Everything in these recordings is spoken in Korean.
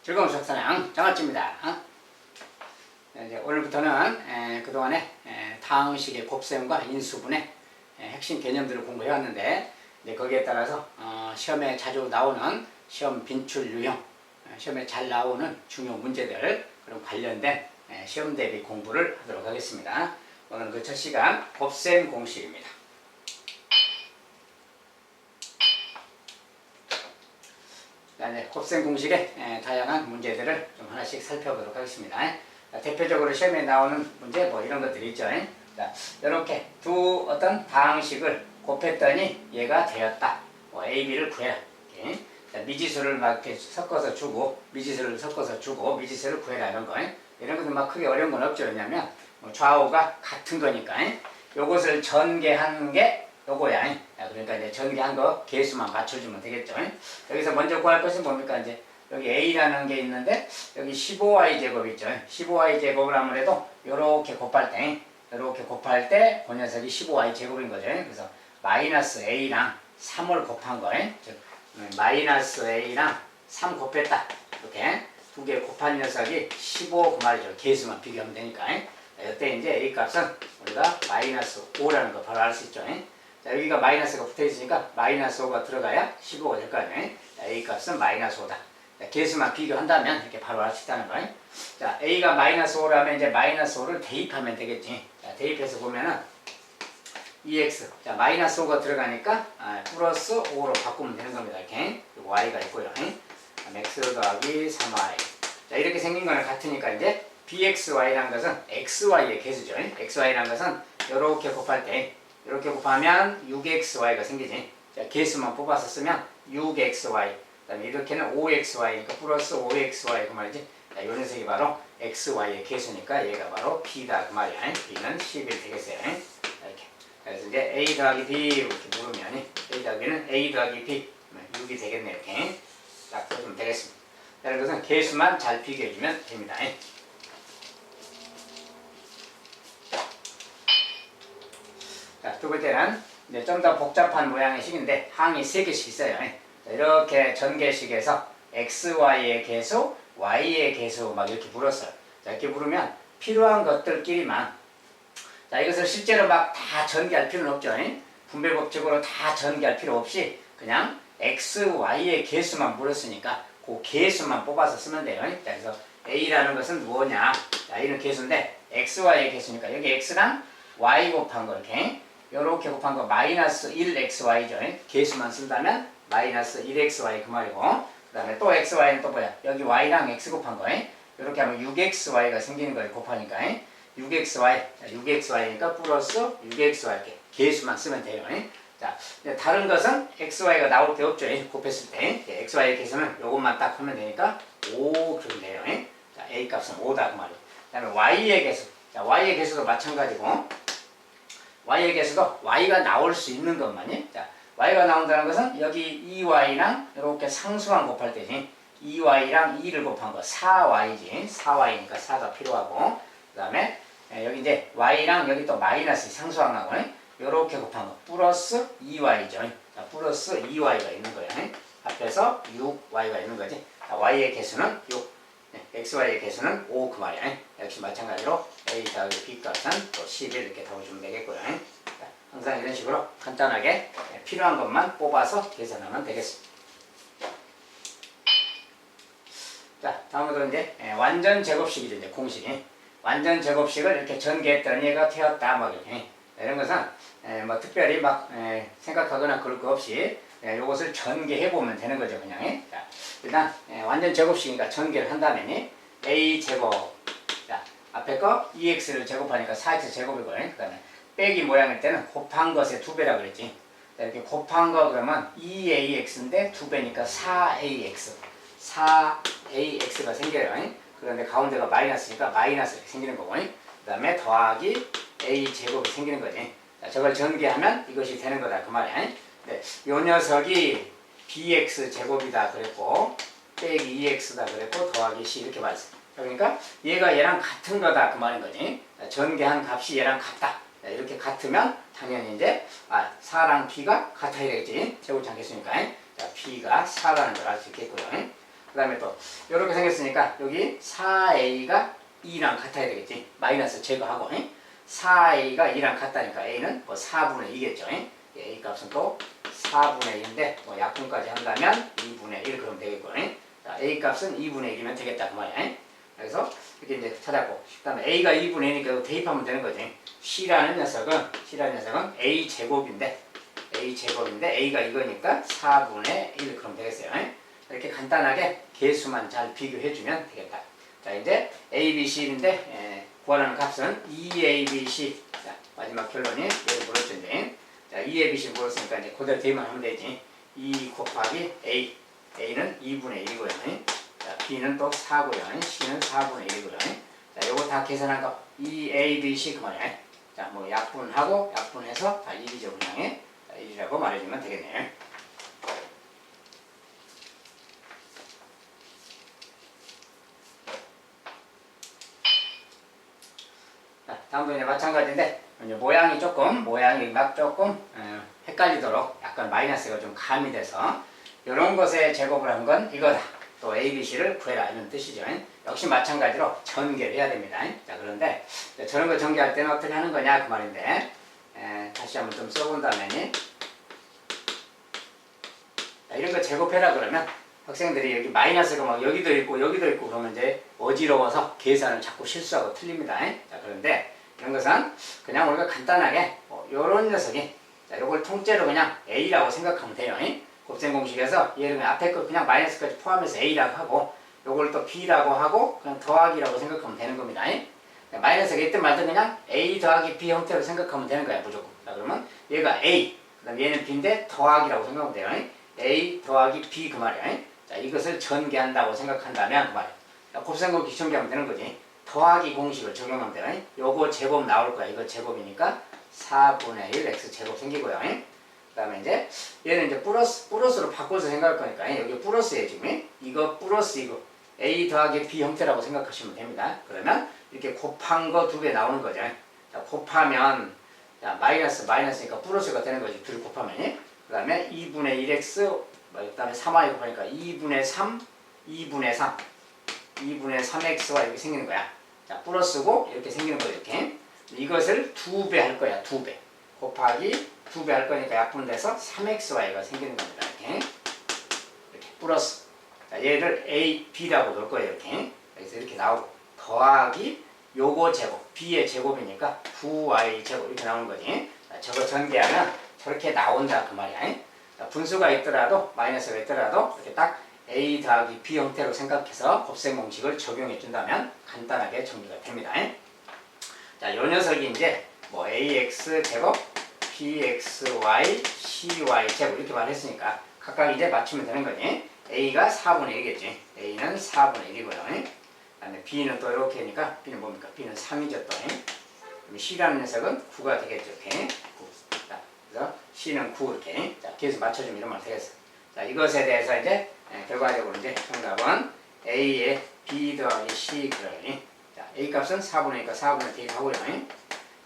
즐거운 수학사랑 장아찌입니다. 이제 오늘부터는 그동안에 다항식의 곱셈과 인수분해 핵심 개념들을 공부해왔는데, 이제 거기에 따라서 시험에 자주 나오는 시험 빈출 유형, 시험에 잘 나오는 중요 문제들, 그런 관련된 시험 대비 공부를 하도록 하겠습니다. 오늘 그 첫 시간 곱셈 공식입니다. 네, 곱셈 공식의 다양한 문제들을 좀 하나씩 살펴보도록 하겠습니다. 대표적으로 시험에 나오는 문제 뭐 이런 것들이 있죠. 자, 이렇게 두 어떤 다항식을 곱했더니 얘가 되었다. 뭐 A, B를 구해라. 이렇게. 자, 미지수를 막 이렇게 섞어서 주고, 미지수를 섞어서 주고, 미지수를 구해라 이런 거. 이런 것은 막 크게 어려운 건 없죠. 왜냐면 좌우가 같은 거니까. 요것을 전개한 게 요거야. 그러니까 이제 전개한 거 개수만 맞춰주면 되겠죠. 여기서 먼저 구할 것이 뭡니까? 이제 여기 A라는 게 있는데 여기 15y 제곱 있죠. 15y 제곱을 아무래도 요렇게 곱할 때 그 녀석이 15y 제곱인 거죠. 그래서 마이너스 A랑 3을 곱한 거예요. 즉 마이너스 A랑 3 곱했다. 이렇게 두 개 곱한 녀석이 15 그 말이죠. 개수만 비교하면 되니까. 이때 이제 A 값은 우리가 마이너스 5라는 거 바로 알 수 있죠. 자, 여기가 마이너스가 붙어 있으니까 마이너스 5가 들어가야 15가 될 거 아니에요. A 값은 마이너스 5다. 자, 개수만 비교한다면 이렇게 바로 알 수 있다는 거예요. 자, A가 마이너스 5라면 이제 마이너스 5를 대입하면 되겠지. 자, 대입해서 보면은 EX. 자, 마이너스 5가 들어가니까 플러스 5로 바꾸면 되는 겁니다. 이렇게. Y가 있고요. X 더하기 3Y. 자, 이렇게 생긴 거는 같으니까 이제 BXY라는 것은 XY의 개수죠. XY라는 것은 이렇게 곱할 때 이렇게 곱하면 6xy가 생기지. 자, 개수만 뽑아서 쓰면 6xy. 그 다음에 이렇게는 5xy니까 플러스 5xy 그 말이지. 자, 요 녀석이 바로 xy의 개수니까 얘가 바로 b다 그 말이야. b는 11 되겠어요. 이렇게. 그래서 이제 a 더하기 b 이렇게 물으면 a 더하기 b는 a 더하기 b 6이 되겠네. 이렇게 딱 써주면 되겠습니다. 자, 이것은 개수만 잘 비교해주면 됩니다. 자, 두 번째는 이제 좀 더 복잡한 모양의 식인데 항이 3개씩 있어요. 자, 이렇게 전개식에서 xy의 개수, y의 개수 막 이렇게 물었어요. 자, 이렇게 물으면 필요한 것들끼리만, 자, 이것을 실제로 막 다 전개할 필요는 없죠. 분배 법칙으로 다 전개할 필요 없이 그냥 x, y의 개수만 물었으니까 그 개수만 뽑아서 쓰면 돼요. 자, 그래서 a라는 것은 뭐냐? 자, A는 개수인데 x, y의 개수니까 여기 x랑 y 곱한 거 이렇게 요렇게 곱한 거 마이너스 1xy죠. 개수만 쓴다면 마이너스 1xy 그 말이고, 그 다음에 또 xy는 또 뭐야? 여기 y랑 x 곱한 거. 요렇게 하면 6xy가 생기는 거예요. 곱하니까. 6xy니까 플러스 6xy 이렇게 개수만 쓰면 돼요. 자, 다른 것은 xy가 나올 게 없죠. 곱했을 때. xy의 개수는 요것만 딱 하면 되니까 5 그러면 돼요. 자, a 값은 5다 그 말이에요. 그 다음에 y의 개수. 자, y의 개수도 마찬가지고, y의 개수도 y가 나올 수 있는 것만이. 자, y가 나온다는 것은 여기 2y랑 이렇게 상수만 곱할 때지. 2y랑 2를 곱한 거 4y지. 4y니까 4가 필요하고, 그 다음에 여기 이제 y랑 여기 또 마이너스 상수항 나고 이렇게 곱한 거 플러스 2y죠. 자, 플러스 2y가 있는 거예요. 앞에서 6y가 있는 거지. 자, y의 개수는 6, xy의 개수는 5 그 말이야. 역시 마찬가지로 a 더하기 b 값은 또 11 이렇게 적어주면 되겠고요. 자, 항상 이런 식으로 간단하게 필요한 것만 뽑아서 계산하면 되겠습니다. 자, 다음으로 이제 완전 제곱식이죠. 이제 공식이. 완전 제곱식을 이렇게 전개했더니 얘가 되었다. 뭐 이렇게. 이런 것은 뭐 특별히 막 생각하거나 그럴 거 없이 이것을 전개해보면 되는 거죠. 그냥. 자, 일단 완전 제곱식이니까 전개를 한다면 a 제곱. 자, 앞에 거 2x를 제곱하니까 4x 제곱이고, 그 다음에 빼기 모양일 때는 곱한 것의 2배라 그랬지. 자, 이렇게 곱한 거 그러면 2ax인데 2배니까 4ax. 4ax가 생겨요. 그런데 가운데가 마이너스니까 마이너스 이렇게 생기는 거고, 그 다음에 더하기 a 제곱이 생기는 거지. 자, 저걸 전개하면 이것이 되는 거다 그 말이야. 네, 요 녀석이 bx 제곱이다 그랬고, 빼기 2x다 그랬고, 더하기 c 이렇게 봤어. 그러니까 얘가 얘랑 같은 거다 그 말인 거지. 자, 전개한 값이 얘랑 같다. 자, 이렇게 같으면 당연히 이제 4랑 p가 같아야 되겠지. 제곱창 개수니까. 자, p가 4라는 걸 알 수 있겠고요. 그 다음에 또 이렇게 생겼으니까 여기 4a가 2랑 같아야 되겠지. 마이너스 제거하고 4a가 2랑 같다니까 a는 뭐 4분의 2겠죠. a 값은 또 4분의 1인데 뭐 약분까지 한다면 2분의 1 그러면 되겠고. 자, a 값은 2분의 1이면 되겠다 그 말이야. 그래서 이렇게 이제 찾았고, 그다음에 a가 2분의 1이니까 대입하면 되는 거지. c라는 녀석은 a 제곱인데 a가 이거니까 4분의 1 그럼 되겠어요. 이렇게 간단하게 개수만 잘 비교해주면 되겠다. 자, 이제 a, b, c인데 구하라는 값은 2a, b, c. 자, 마지막 결론이 얘를 물었던데, 자, 2a, b, c 물었으니까 이제 그대로 대입만 하면 되지. 2 곱하기 a는 2분의 1이고요. 자, b는 또 4고요. c는 4분의 1이고요. 자, 요거 다 계산한 거 2a, b, c 그 말이야. 자, 뭐 약분해서 다 1이죠 그냥. 자, 1이라고 말해주면 되겠네요. 자, 다음도 이제 마찬가지인데 이제 모양이 막 조금 헷갈리도록 약간 마이너스가 좀 가미돼서 이런 것에 제곱을 한 건 이거다. 또 A, B, C를 구해라 이런 뜻이죠. 역시 마찬가지로 전개를 해야 됩니다. 자, 그런데 저런 거 전개할 때는 어떻게 하는 거냐 그 말인데, 다시 한번 좀 써본다면, 자, 이런 거 제곱해라 그러면 학생들이 여기 마이너스가 막 여기도 있고 그러면 이제 어지러워서 계산을 자꾸 실수하고 틀립니다. 자, 그런데 이런 것은 그냥 우리가 간단하게 요런 녀석이, 자, 요걸 통째로 그냥 A라고 생각하면 돼요. 곱셈 공식에서 얘를 그냥 앞에 거 그냥 마이너스까지 포함해서 A라고 하고 요걸 또 B라고 하고 그냥 더하기라고 생각하면 되는 겁니다. 마이너스가 있든 말든 그냥 A 더하기 B 형태로 생각하면 되는 거야 무조건. 자, 그러면 얘가 A, 그 다음 얘는 B인데 더하기라고 생각하면 돼요. A 더하기 B 그 말이야. 자, 이것을 전개한다고 생각한다면 그 말이야. 곱셈 공식 전개하면 되는 거지. 더하기 공식을 적용하면 돼요. 요거 제곱 나올 거야. 이거 제곱이니까 4분의 1 x제곱 생기고요. 그 다음에 이제 얘는 이제 플러스로 바꿔서 생각할 거니까 여기 플러스에 지금 이거 플러스 이거 a 더하기 b 형태라고 생각하시면 됩니다. 그러면 이렇게 곱한 거 2배 나오는 거죠. 자, 곱하면 자, 마이너스니까 플러스가 되는 거지. 둘 곱하면. 그 다음에 2분의 1x 그 다음에 3y 곱하니까 2분의 3x가 이렇게 생기는 거야. 자, 플러스고 이렇게 생기는 거죠. 이렇게 이것을 2배 할 거야. 2배 곱하기 2배 할 거니까 약분돼서 3xy가 생기는 겁니다. 이렇게 플러스. 자, 얘를 a, b라고 놓을 거예요. 그래서 이렇게 나오고 더하기 요거 제곱, b의 제곱이니까 9y 제곱 이렇게 나오는 거지. 자, 저거 전개하면 저렇게 나온다 그 말이야. 자, 분수가 있더라도 마이너스가 있더라도 이렇게 딱 a 더하기 b 형태로 생각해서 곱셈 공식을 적용해 준다면 간단하게 정리가 됩니다. 자, 요 녀석이 이제 뭐 ax 제곱 bxy, cy 제곱 이렇게 말했으니까 각각 이제 맞추면 되는 거지. a가 4분의 1이겠지. a는 4분의 1이고요. 그 다음에 b는 또 이렇게 하니까 b는 뭡니까? b는 3이죠 또. 그럼 c라는 녀석은 9가 되겠죠. 이렇게 9. 자, 그래서 c는 9 이렇게. 자, 계속 맞춰주면 이런 말 되겠어. 자, 이것에 대해서 이제 결과적으로 이제 정답은 a에 b 더하기 c 그러니. 자, a 값은 4분의 1이니까 4분의 대입하고요.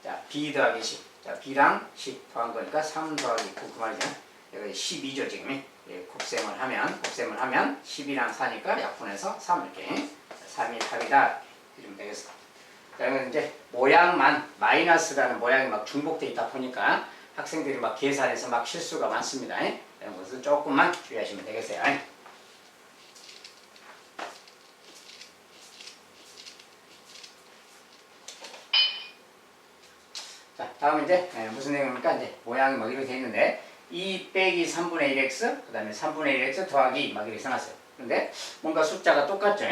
자, b 더하기 c. 자, b랑 c 더한 거니까 3 더하기 9 그 말이죠. 여기 12죠 지금. 곱셈을 하면 12랑 4니까 약분해서 3 이렇게. 3이 답이다. 이러면 되겠어. 자, 그러면 이제 모양만 마이너스라는 모양이 막 중복되어 있다 보니까 학생들이 막 계산해서 막 실수가 많습니다. 이런 것은 조금만 주의하시면 되겠어요. 자, 다음 이제 무슨 내용입니까? 이제 모양이 막 이렇게 되어 있는데 2 빼기 3분의 1x 그 다음에 3분의 1x 더하기 막 이렇게 써놨어요. 근데 뭔가 숫자가 똑같죠?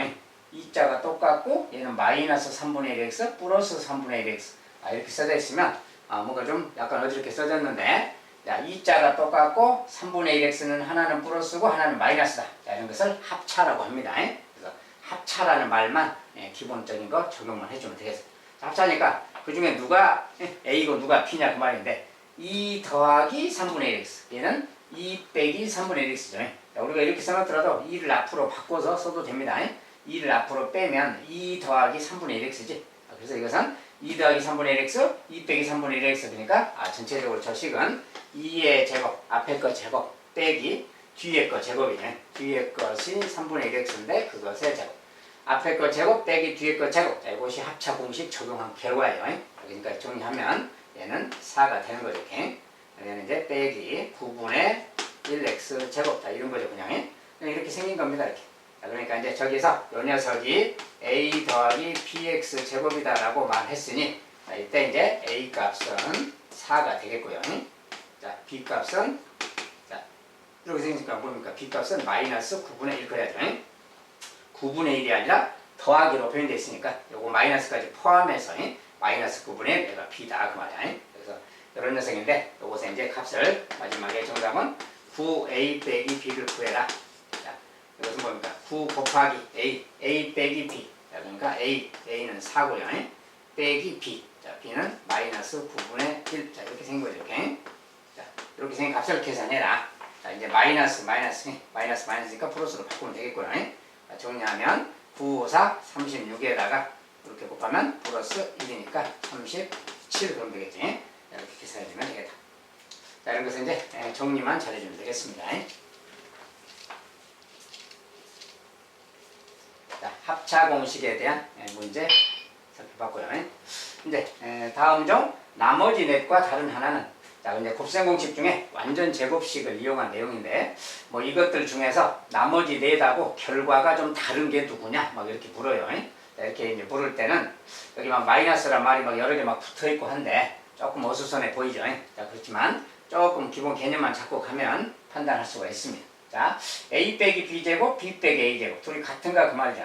2자가 똑같고 얘는 마이너스 3분의 1x 플러스 3분의 1x 이렇게 써져 있으면 뭔가 좀 약간 어지럽게 써졌는데, 자, 2자가 똑같고 3분의 1x는 하나는 플러스고 하나는 마이너스다. 자, 이런 것을 합차라고 합니다. 그래서 합차라는 말만 기본적인 거 적용만 해주면 되겠어요. 합차니까 그 중에 누가 a고 누가 b냐 그 말인데 2 더하기 3분의 1x 얘는 2 빼기 3분의 1x죠. 우리가 이렇게 써놨더라도 2를 앞으로 바꿔서 써도 됩니다. 2를 앞으로 빼면 2 더하기 3분의 1x지. 그래서 이것은 2 더하기 3분의 1x, 2 빼기 3분의 1x 그러니까 전체적으로 저 식은 2의 제곱, 앞에 거 제곱 빼기 뒤에 거 제곱이네. 뒤에 것이 3분의 1x인데 그것의 제곱. 앞에 거 제곱 빼기 뒤에 거 제곱. 자, 이것이 합차 공식 적용한 결과예요. 그러니까 정리하면 얘는 4가 되는 거죠. 이렇게. 얘는 이제 빼기 9분의 1x 제곱. 자, 이런 거죠. 그냥 이렇게 생긴 겁니다. 이렇게. 자, 그러니까 이제 저기서 요 녀석이 a 더하기 bx 제곱이다라고 말했으니 자, 이때 이제 a 값은 4가 되겠고요. 자, b 값은 자, 이렇게 생기니까 뭡니까? b 값은 마이너스 9분의 1 그래야죠. 9분의 1이 아니라 더하기로 표현되어 있으니까 요거 마이너스까지 포함해서 마이너스 9분의 1 얘가 b다 그 말이야. 그래서 이런 녀석인데 요것에 이제 값을 마지막에 정답은 9a 빼기 b를 구해라. 자, 이것은 뭡니까? 9 곱하기 a 빼기 b. 자, 그러니까 a는 4고요. 빼기 b. 자, b는 마이너스 9분의 1. 자, 이렇게 생긴 거죠. 이렇게. 자, 이렇게 생긴 값을 계산해라. 자, 이제 마이너스니까 플러스로 바꾸면 되겠고요. 자, 정리하면 9, 4, 36에다가 이렇게 곱하면 플러스 1이니까 37 그러면 되겠지. 자, 이렇게 계산해주면 되겠다. 자, 이런 것은 이제 정리만 잘해주면 되겠습니다. 자, 합차 공식에 대한 문제 살펴봤고요. 이제 다음 중 나머지 넷과 다른 하나는 자, 이제 곱셈 공식 중에 완전 제곱식을 이용한 내용인데 뭐 이것들 중에서 나머지 넷하고 결과가 좀 다른 게 누구냐 막 이렇게 물어요. 자, 이렇게 이제 물을 때는 여기 막 마이너스란 말이 막 여러 개 막 붙어 있고 한데 조금 어수선해 보이죠. 자, 그렇지만 조금 기본 개념만 잡고 가면 판단할 수가 있습니다. 자, a 빼기 b 제곱, b 빼기 a 제곱 둘이 같은가 그 말이죠.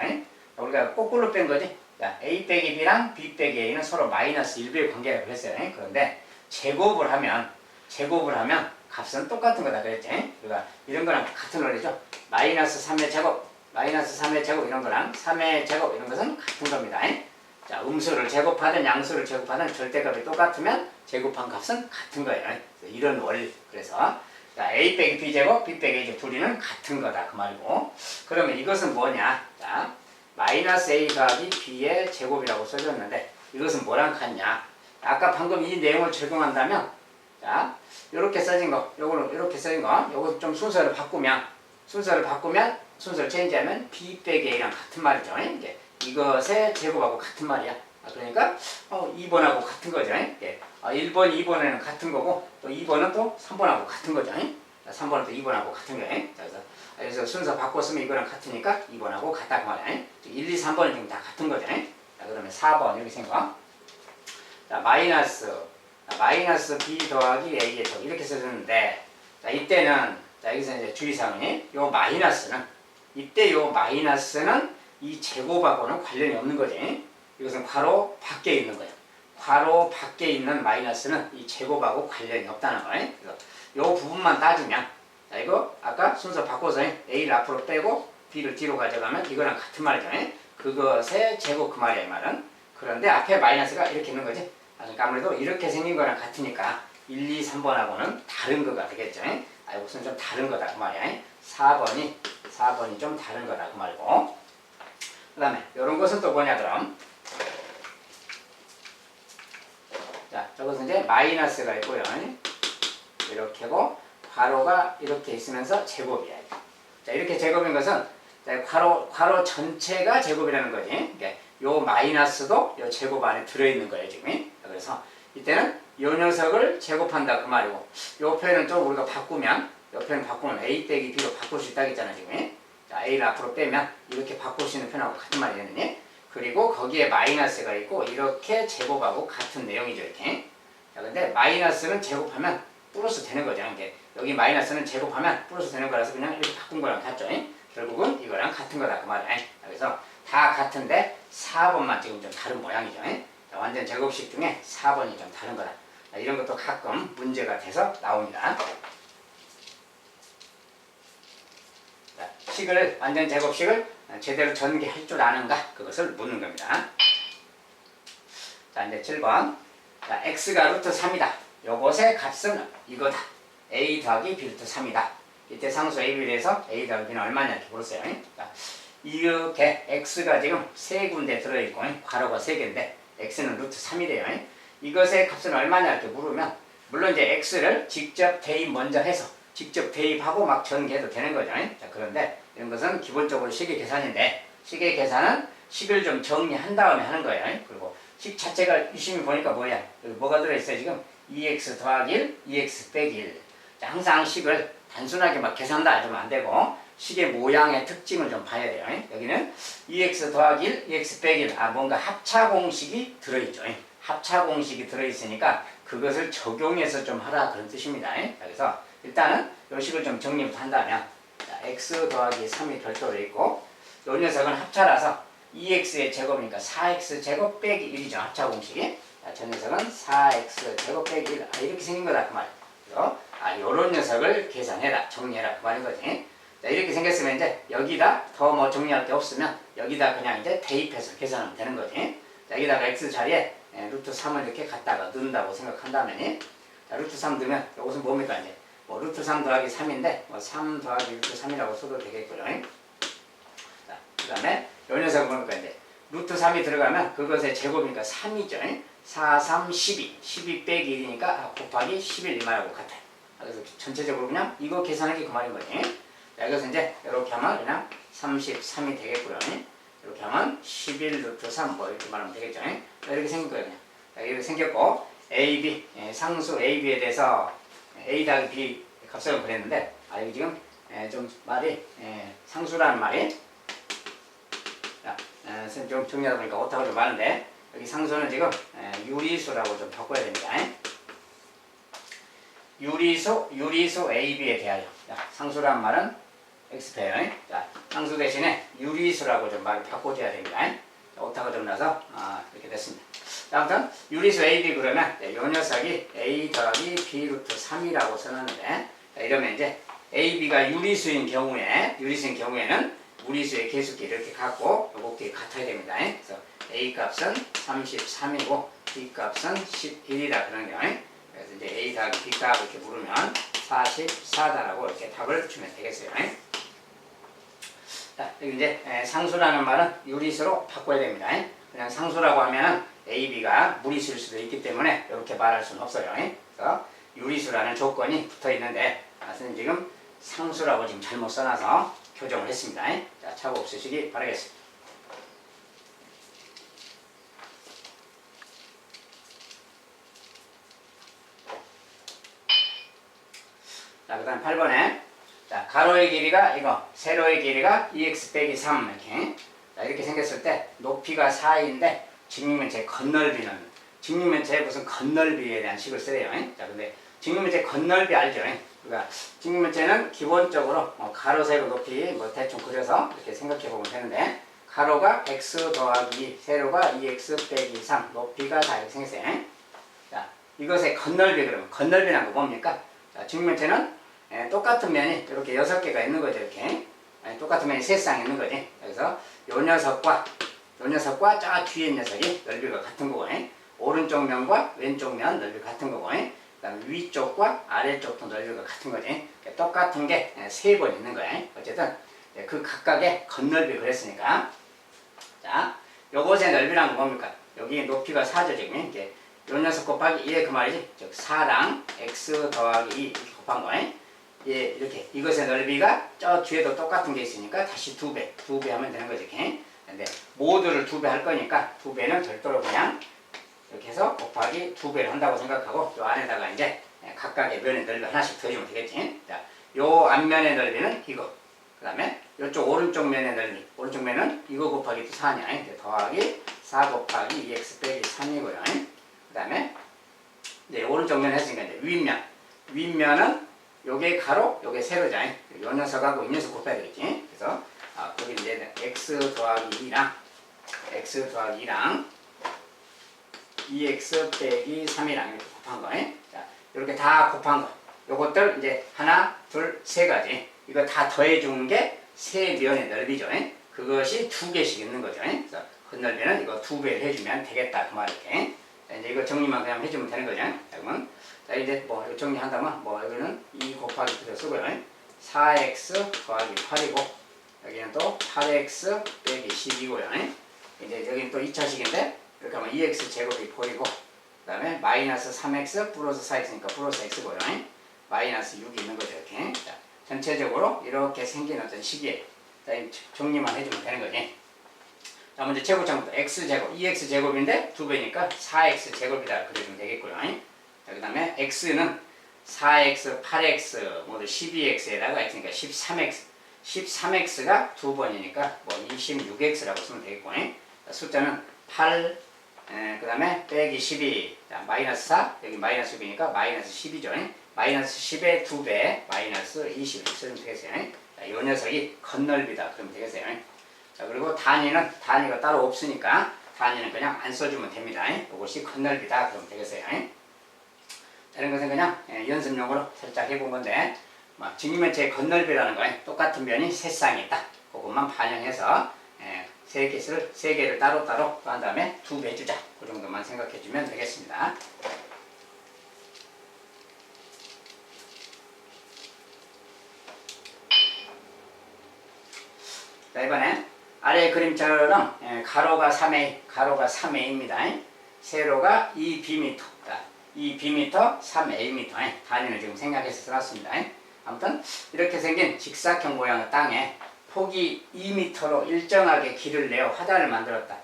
우리가 거꾸로 뺀 거지. 자, a 빼기 b랑 b 빼기 a는 서로 마이너스 1배의 관계라고 했어요. 그런데 제곱을 하면 값은 똑같은 거다 그랬지. 그러니까 이런 거랑 같은 원리죠. 마이너스 3의 제곱 이런 거랑 3의 제곱 이런 것은 같은 겁니다. 자, 음수를 제곱하든 양수를 제곱하든 절대값이 똑같으면 제곱한 값은 같은 거예요. 이런 원리. 그래서 자, a 빼기 b 제곱, b 빼기 a 제곱 둘이는 같은 거다 그 말이고. 그러면 이것은 뭐냐? 자, 마이너스 a 더하기 b의 제곱이라고 써줬는데 이것은 뭐랑 같냐? 아까 방금 이 내용을 적용한다면 자, 요렇게 써진 거, 요거는 이렇게 써진 거, 요거 좀 순서를 바꾸면 순서를 체인지하면 b 빼기 a랑 같은 말이죠. 이제 이것의 제곱하고 같은 말이야. 그러니까 2번하고 같은 거죠. 1번, 2번에는 같은 거고 또 2번은 또 3번하고 같은 거죠. 3번은 또 2번하고 같은 거예요. 그래서 순서 바꿨으면 이거랑 같으니까 2번하고 같다 그 말이야. 1, 2, 3번은 지금 다 같은 거죠. 자, 그러면 4번 이렇게 생각. 자, 마이너스 b 더하기 a의 제곱 이렇게 써줬는데 자, 이때는 자, 여기서 이제 주의사항이 요 마이너스는 이 제곱하고는 관련이 없는 거지. 이것은 괄호 밖에 있는 거예요. 괄호 밖에 있는 마이너스는 이 제곱하고 관련이 없다는 거예요. 그래서 요 부분만 따지면 자, 이거 아까 순서 바꿔서 a를 앞으로 빼고 b를 뒤로 가져가면 이거랑 같은 말이죠. 그것의 제곱 그 말이야 이 말은. 그런데 앞에 마이너스가 이렇게 있는 거지. 그러니까 아무래도 이렇게 생긴 거랑 같으니까 1, 2, 3번하고는 다른 거가 되겠죠. 이것은 좀 다른 거다 그 말이야. 4번이 좀 다른 거다 그 말이고. 그 다음에 이런 것은 또 뭐냐 그럼. 자, 저것은 이제 마이너스가 있고요. 이렇게고 괄호가 이렇게 있으면서 제곱이야. 자, 이렇게 제곱인 것은 괄호 전체가 제곱이라는 거지. 그러니까 요 마이너스도 요 제곱 안에 들어있는 거예요 지금. 그래서 이때는 요 녀석을 제곱한다 그 말이고 요 표현은 좀 우리가 바꾸면 a 빼기 b로 바꿀 수 있다고 했잖아 지금. 자, a를 앞으로 빼면 이렇게 바꿀 수 있는 표현하고 같은 말이 되느니 그리고 거기에 마이너스가 있고 이렇게 제곱하고 같은 내용이죠 이렇게. 자, 근데 마이너스는 제곱하면 플러스 되는 거죠. 이게 여기 마이너스는 제곱하면 플러스 되는 거라서 그냥 이렇게 바꾼 거랑 같죠. 결국은 이거랑 같은 거다 그 말이야. 그래서 다 같은데 4번만 지금 좀 다른 모양이죠. 자, 완전 제곱식 중에 4번이 좀 다른 거다. 자, 이런 것도 가끔 문제가 돼서 나옵니다. 자, 완전 제곱식을 제대로 전개할 줄 아는가? 그것을 묻는 겁니다. 자, 이제 7번. 자, x가 루트 3이다. 요것의 값은 이거다. a 더하기 b 루트 3이다. 이때 상수 a, b를 해서 a 더하기 b는 얼마냐 이렇게 물었어요. 자, 이렇게 x가 지금 세 군데 들어있고 괄호가 세 개인데 x는 루트 3이래요. 이것의 값은 얼마냐 이렇게 물으면 물론 이제 x를 직접 대입 먼저 해서 직접 대입하고 막 전개해도 되는 거죠. 자, 그런데 이런 것은 기본적으로 식의 계산인데 식의 계산은 식을 좀 정리한 다음에 하는 거예요. 그리고 식 자체가 유심히 보니까 뭐야? 여기 뭐가 들어있어요 지금? 2x 더하기 1, 2x 빼기 1. 자, 항상 식을 단순하게 막 계산도 하면 안 되고 식의 모양의 특징을 좀 봐야 돼요. 여기는 2x 더하기 1, 2x 빼기 1. 뭔가 합차 공식이 들어있죠. 합차 공식이 들어있으니까 그것을 적용해서 좀 하라 그런 뜻입니다. 그래서 일단은 이 식을 좀 정리부터 한다면 자, x 더하기 3이 별도로 있고 이 녀석은 합차라서 2x의 제곱이니까 4x 제곱 빼기 1이죠. 합차 공식이. 자, 저 녀석은 4x 제곱 빼기 1. 이렇게 생긴 거다 그 말이에요. 요런 녀석을 계산해라. 정리해라 그 말인 거지. 자, 이렇게 생겼으면 이제 여기다 더 뭐 정리할 게 없으면 여기다 그냥 이제 대입해서 계산하면 되는 거지. 자, 여기다가 x 자리에 루트 3을 이렇게 갖다가 넣는다고 생각한다면 자, 루트 3 넣으면 이것은 뭡니까 이제 뭐 루트 3 더하기 3인데 뭐 3 더하기 루트 3이라고 써도 되겠고요. 자, 그 다음에 요 녀석은 뭡니까 이제 루트 3이 들어가면 그것의 제곱이니까 3이죠. 4, 3, 12. 12 빼기 1이니까 곱하기 11 이 말하고 같아요. 그래서 전체적으로 그냥 이거 계산하기 그 말인 거지. 자, 이것은 이제 이렇게 하면 그냥 33이 되겠고요. 이렇게 하면 11 루트 3 뭐 이렇게 말하면 되겠죠. 이렇게 생긴 거예요. 그냥. 자, 이렇게 생겼고 A, B 상수 A, B에 대해서 A 더하기 B 값을 그랬는데 이거 지금 좀 말이 상수라는 말이 자, 선생님 좀 정리하다 보니까 오타가 좀 많은데 여기 상수는 지금 유리수라고 좀 바꿔야 됩니다. 유리수 A, B에 대하여 자, 상수라는 말은 X패요. 자, 상수 대신에 유리수라고 좀 말을 바꿔줘야 됩니다. 자, 오타가 좀 나서 이렇게 됐습니다. 자, 아무튼 유리수 AB 그러면 요 녀석이 A 더하기 B 루트 3이라고 써놨는데 자, 이러면 이제 AB가 유리수인 경우에는 무리수의 계수끼 이렇게 갖고 요것끼리 같아야 됩니다. 그래서 A 값은 33이고 B 값은 11이다 그런 거예요. 그래서 이제 A 더하기 B 값 이렇게 물으면 44다라고 이렇게 답을 주면 되겠어요. 자, 여기 이제 상수라는 말은 유리수로 바꿔야 됩니다. 그냥 상수라고 하면은 A, B가 무리수일 수도 있기 때문에 이렇게 말할 수는 없어요. 그래서 유리수라는 조건이 붙어 있는데 선생님 지금 상수라고 지금 잘못 써놔서 교정을 했습니다. 자, 착오 없으시기 바라겠습니다. 자, 그 다음 8번에 자, 가로의 길이가 이거, 세로의 길이가 2x 빼기 3 이렇게 자, 이렇게 생겼을 때 높이가 4인데 직육면체 건널비는 직육면체에 무슨 건널비에 대한 식을 쓰래요. 자, 근데 직육면체 건널비 알죠? 그러니까 직육면체는 기본적으로 가로, 세로, 높이 뭐 대충 그려서 이렇게 생각해 보면 되는데 가로가 x 더하기 2, 세로가 2x 빼기 3, 높이가 다 이렇게 생겼어요. 자, 이것의 건널비 그러면 건널비란 거 뭡니까? 자, 직육면체는 똑같은 면이 이렇게 6개가 있는 거죠. 이렇게 똑같은 면이 3쌍 있는 거지. 그래서 요 녀석과 저 뒤에 있는 녀석이 넓이가 같은 거고 오른쪽 면과 왼쪽 면 넓이 같은 거고 그 다음에 위쪽과 아래쪽도 넓이가 같은 거지. 똑같은 게 3번 있는 거예요. 어쨌든 그 각각의 건널비 그랬으니까 자, 요것의 넓이란 건 뭡니까? 여기 높이가 4죠 지금 이렇게 요 녀석 곱하기 2의 그 말이지. 즉 4랑 x 더하기 2 이렇게 곱한 거예요. 이렇게 이것의 넓이가 저 뒤에도 똑같은 게 있으니까 다시 2배 하면 되는 거지. 근데 모두를 2배 할 거니까 2배는 별도로 그냥 이렇게 해서 곱하기 2배를 한다고 생각하고 요 안에다가 이제 각각의 면의 넓이 하나씩 더해주면 되겠지. 자, 요 앞면의 넓이는 이거. 그 다음에 요쪽 오른쪽 면의 넓이. 오른쪽 면은 이거 곱하기 4냐. 더하기 4 곱하기 2x 빼기 3이고요. 그 다음에 이제 오른쪽 면 했으니까 이제 윗면은 요게 가로, 요게 세로잖아. 요 녀석하고 이 녀석 곱해야 되겠지. 그래서 거기 이제 x 더하기 2랑 2x 빼기 3이랑 이렇게 곱한 거. 자, 이렇게 다 곱한 거. 요것들 이제 하나, 둘, 세 가지. 이거 다 더해준 게 세 면의 넓이죠. 그것이 2개씩 있는 거죠. 그래서 건널비는 이거 2배를 해주면 되겠다. 그 말 이렇게. 자, 이제 이거 정리만 그냥 해주면 되는 거죠. 자, 그러면 자, 이제 뭐 정리한다면 뭐 여기는 2 곱하기 2를 쓰고요. 4x 더하기 8이고 여기는 또 8x 빼기 10이고요. 이제 여기는 또 2차식인데 이렇게 하면 2x 제곱이 4이고 그 다음에 마이너스 3x 플러스 4x니까 플러스 x고요. 마이너스 6이 있는 거죠. 이렇게. 자, 전체적으로 이렇게 생긴 어떤 식이에요. 자, 정리만 해주면 되는 거지. 자, 먼저 제곱창부터 x제곱, 2x제곱인데 2배니까 4x제곱이다 그려주면 되겠고요. 자, 그 다음에 x는 4x, 8x, 모두 12x에다가 있으니까 13x. 13x가 2번이니까 뭐 26x라고 쓰면 되겠고. 자, 숫자는 8, 그 다음에 빼기 12, 자, 마이너스 4, 여기 마이너스 6이니까 마이너스 10이죠. 마이너스 10의 2배, 마이너스 20 이렇게 쓰면 되겠어요. 자, 이 녀석이 건널비다 그러면 되겠어요. 자, 그리고 단위가 따로 없으니까 단위는 그냥 안 써주면 됩니다. 이것이 건널비다 그러면 되겠어요. 다른 것은 그냥 연습용으로 살짝 해본 건데, 증유면체의 건널비라는 거에 똑같은 면이 세 쌍이 있다. 그것만 반영해서 세 개를 따로따로 한 다음에 2배 주자. 그 정도만 생각해 주면 되겠습니다. 자, 이번엔 아래 그림처럼 가로가 3a입니다. 세로가 2bm. 2bm, 3am. 단위는 지금 생략해서 써놨습니다. 아무튼 이렇게 생긴 직사형 모양의 땅에 폭이 2m로 일정하게 길을 내어 화단을 만들었다.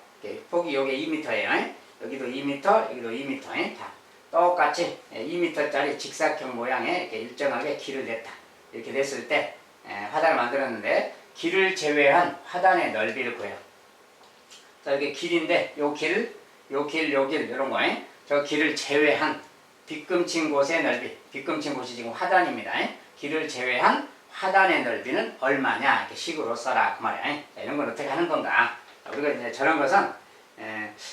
폭이 여기 2m예요. 여기도 2m, 여기도 2m. 다 똑같이 2m짜리 직사형 모양에 이렇게 일정하게 길을 냈다. 이렇게 냈을 때 화단을 만들었는데 길을 제외한 화단의 넓이를 구해요. 자, 여기 길인데 요 길, 이런 거. 저 길을 제외한 빗금친 곳의 넓이. 빗금친 곳이 지금 화단입니다. 길을 제외한 화단의 넓이는 얼마냐? 이렇게 식으로 써라. 그 말이야. 자, 이런 건 어떻게 하는 건가? 우리가 이제 저런 것은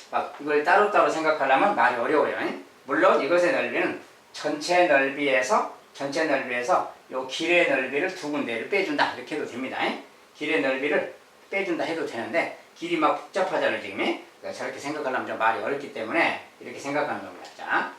막 이걸 따로따로 생각하려면 말이 어려워요. 물론 이것의 넓이는 전체 넓이에서 요 길의 넓이를 두 군데를 빼준다. 이렇게 해도 됩니다. 길의 넓이를 빼준다 해도 되는데 길이 막 복잡하잖아요. 지금. 그러니까 저렇게 생각하려면 좀 말이 어렵기 때문에 이렇게 생각하는 겁니다. 자,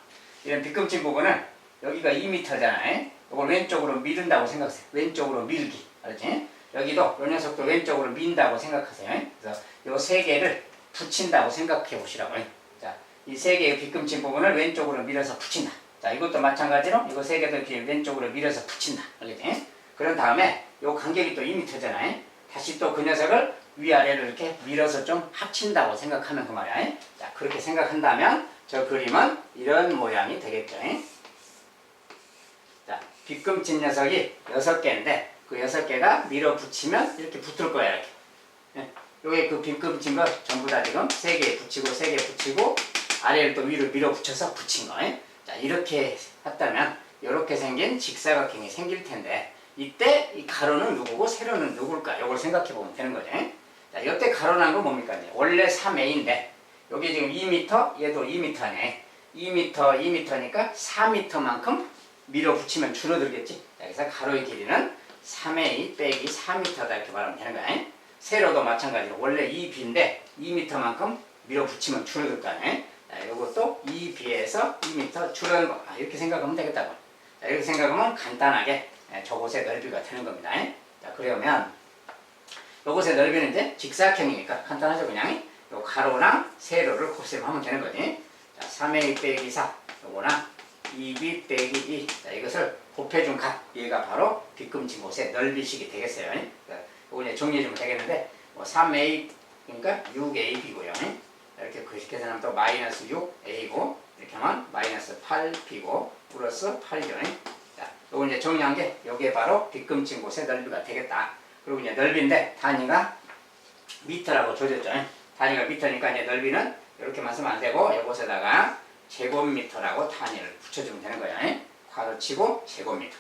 이런 빗금친 부분은 여기가 2m잖아요. 이걸 왼쪽으로 밀은다고 생각하세요. 왼쪽으로 밀기. 알았지? 여기도 이 녀석도 왼쪽으로 민다고 생각하세요. 그래서 이 세 개를 붙인다고 생각해 보시라고요. 자, 이 세 개의 빗금친 부분을 왼쪽으로 밀어서 붙인다. 자, 이것도 마찬가지로 이거 세 개도 이렇게 왼쪽으로 밀어서 붙인다. 알겠지? 그런 다음에 이 간격이 또 2m잖아요. 다시 또 그 녀석을 위아래로 이렇게 밀어서 좀 합친다고 생각하면 그 말이야. 자, 그렇게 생각한다면 저 그림은 이런 모양이 되겠죠. 자, 빗금친 녀석이 6개인데 그 6개가 밀어붙이면 이렇게 붙을 거야. 이렇게. 요게 그 빗금친 거 전부 다 지금 3개 붙이고 아래를 또 위로 밀어붙여서 붙인 거. 자, 이렇게 했다면 이렇게 생긴 직사각형이 생길 텐데 이때 이 가로는 누구고 세로는 누굴까? 이걸 생각해 보면 되는 거죠. 자, 이때 가로라는 건 뭡니까? 원래 3a인데 여기 지금 2m, 얘도 2m네. 2m니까 4m만큼 밀어붙이면 줄어들겠지. 자, 그래서 가로의 길이는 3a 빼기 4m다 이렇게 말하면 되는 거야. 세로도 마찬가지로 원래 2b인데 2m만큼 밀어붙이면 줄어들 거 아니야. 자, 이것도 2b에서 2m 줄어드는 거. 이렇게 생각하면 되겠다고. 자, 이렇게 생각하면 간단하게 저곳의 넓이가 되는 겁니다. 자, 그러면 요것의 넓이는 이제 직사각형이니까 간단하죠. 그냥 요 가로랑 세로를 곱셈하면 되는 거지. 자, 3a 빼기 4 요거랑 2b 빼기 2. 자, 이것을 곱해준 값. 얘가 바로 빗금친 곳의 넓이식이 되겠어요. 그러니까 요거 이제 정리해주면 되겠는데 뭐 3a 그러니까 6ab고요. 이렇게 글씨해서 하면 또 마이너스 6a고 이렇게 하면 마이너스 8b고 플러스 8이죠. 자, 요거 이제 정리한 게 요게 바로 빗금친 곳의 넓이가 되겠다. 그리고 이제 넓이인데 단위가 미터라고 줘졌죠. 단위가 미터니까 이제 넓이는 이렇게만 쓰면 안 되고 이곳에다가 제곱미터라고 단위를 붙여주면 되는 거야. 괄호치고 제곱미터.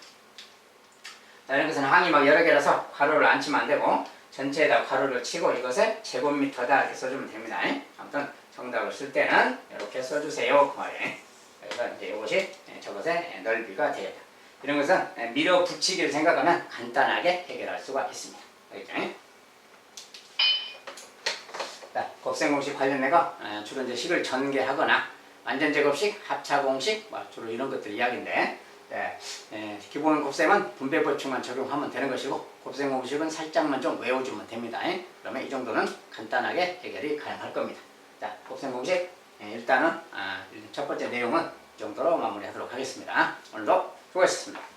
자, 이런 것은 항이 막 여러 개라서 괄호를 안 치면 안 되고 전체에다 괄호를 치고 이것에 제곱미터다 이렇게 써주면 됩니다. 아무튼 정답을 쓸 때는 이렇게 써주세요. 그 말이에요. 그래서 이제 이것이 저것의 넓이가 되겠다. 이런 것은 밀어붙이기를 생각하면 간단하게 해결할 수가 있습니다. 알겠죠? 자, 곱셈공식 관련해서 주로 이제 식을 전개하거나 완전제곱식, 합차공식, 주로 이런 것들 이야기인데 기본 곱셈은 분배보충만 적용하면 되는 것이고 곱셈공식은 살짝만 좀 외워주면 됩니다. 그러면 이 정도는 간단하게 해결이 가능할 겁니다. 자, 곱셈공식 일단은 첫 번째 내용은 이 정도로 마무리하도록 하겠습니다. 오늘도 수고하셨습니다.